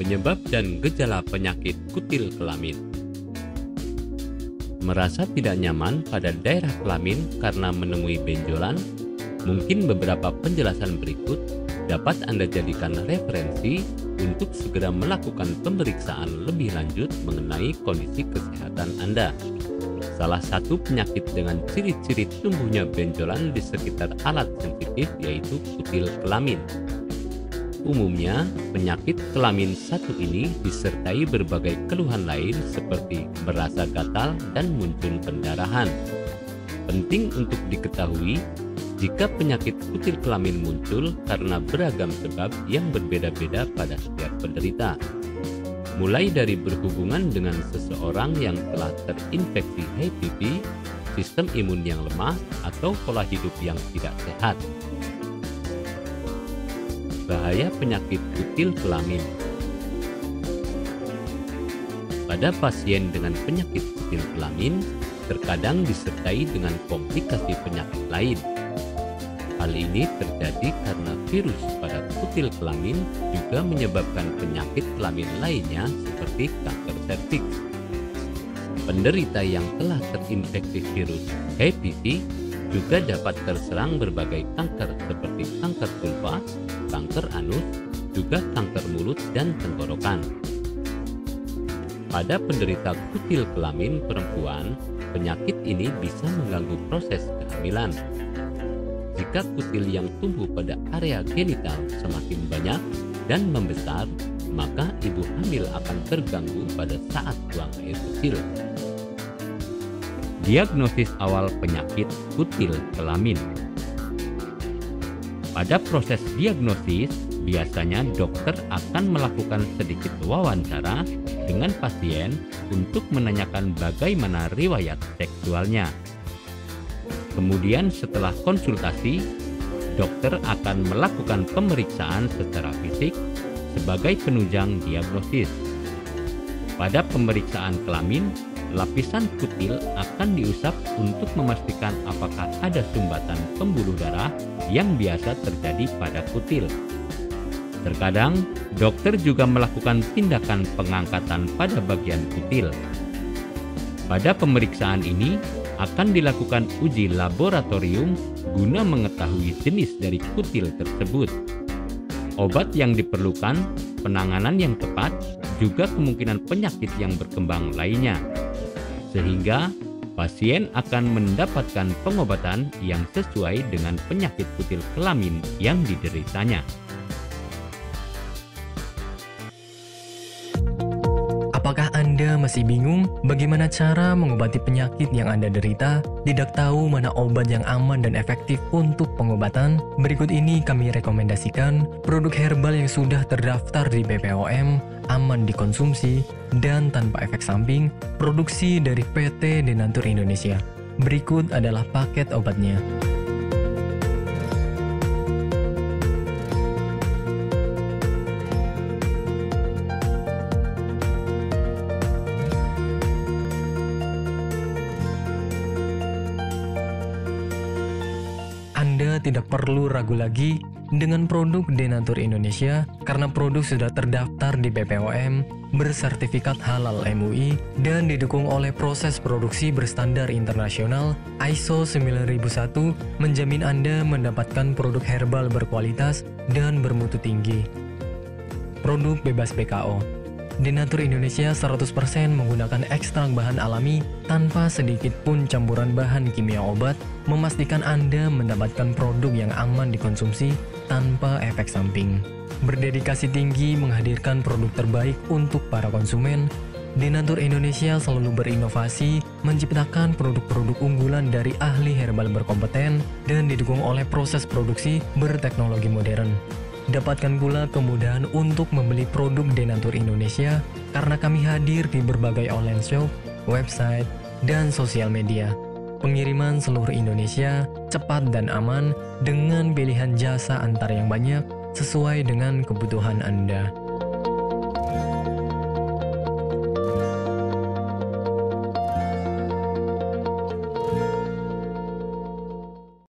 penyebab dan gejala penyakit kutil kelamin. Merasa tidak nyaman pada daerah kelamin karena menemui benjolan? Mungkin beberapa penjelasan berikut dapat Anda jadikan referensi untuk segera melakukan pemeriksaan lebih lanjut mengenai kondisi kesehatan Anda. Salah satu penyakit dengan ciri-ciri tumbuhnya benjolan di sekitar alat sensitif yaitu kutil kelamin. Umumnya, penyakit kelamin satu ini disertai berbagai keluhan lain seperti merasa gatal dan muncul pendarahan. Penting untuk diketahui, jika penyakit kutil kelamin muncul karena beragam sebab yang berbeda-beda pada setiap penderita. Mulai dari berhubungan dengan seseorang yang telah terinfeksi HPV, sistem imun yang lemah, atau pola hidup yang tidak sehat. Bahaya penyakit kutil kelamin. Pada pasien dengan penyakit kutil kelamin, terkadang disertai dengan komplikasi penyakit lain. Hal ini terjadi karena virus pada kutil kelamin juga menyebabkan penyakit kelamin lainnya seperti kanker serviks. Penderita yang telah terinfeksi virus HPV juga dapat terserang berbagai kanker seperti kanker vulva, kanker anus, juga kanker mulut dan tenggorokan. Pada penderita kutil kelamin perempuan, penyakit ini bisa mengganggu proses kehamilan. Jika kutil yang tumbuh pada area genital semakin banyak dan membesar, maka ibu hamil akan terganggu pada saat buang air kecil. Diagnosis awal penyakit kutil kelamin. Pada proses diagnosis, biasanya dokter akan melakukan sedikit wawancara dengan pasien untuk menanyakan bagaimana riwayat seksualnya. Kemudian setelah konsultasi, dokter akan melakukan pemeriksaan secara fisik sebagai penunjang diagnosis. Pada pemeriksaan kelamin, lapisan kutil akan diusap untuk memastikan apakah ada sumbatan pembuluh darah yang biasa terjadi pada kutil. Terkadang, dokter juga melakukan tindakan pengangkatan pada bagian kutil. Pada pemeriksaan ini, akan dilakukan uji laboratorium guna mengetahui jenis dari kutil tersebut. Obat yang diperlukan, penanganan yang tepat, juga kemungkinan penyakit yang berkembang lainnya. Sehingga pasien akan mendapatkan pengobatan yang sesuai dengan penyakit kutil kelamin yang dideritanya. Apakah Anda masih bingung bagaimana cara mengobati penyakit yang Anda derita? Tidak tahu mana obat yang aman dan efektif untuk pengobatan? Berikut ini kami rekomendasikan produk herbal yang sudah terdaftar di BPOM, aman dikonsumsi, dan tanpa efek samping, produksi dari PT Denatur Indonesia. Berikut adalah paket obatnya. Anda tidak perlu ragu lagi dengan produk Denatur Indonesia karena produk sudah terdaftar di BPOM, bersertifikat halal MUI, dan didukung oleh proses produksi berstandar internasional ISO 9001 menjamin Anda mendapatkan produk herbal berkualitas dan bermutu tinggi. Produk bebas BKO. Denatur Indonesia 100% menggunakan ekstrak bahan alami tanpa sedikit pun campuran bahan kimia obat, memastikan Anda mendapatkan produk yang aman dikonsumsi tanpa efek samping. Berdedikasi tinggi menghadirkan produk terbaik untuk para konsumen, Denatur Indonesia selalu berinovasi menciptakan produk-produk unggulan dari ahli herbal berkompeten dan didukung oleh proses produksi berteknologi modern. Dapatkan pula kemudahan untuk membeli produk Denatur Indonesia karena kami hadir di berbagai online shop, website, dan sosial media. Pengiriman seluruh Indonesia cepat dan aman dengan pilihan jasa antar yang banyak sesuai dengan kebutuhan Anda.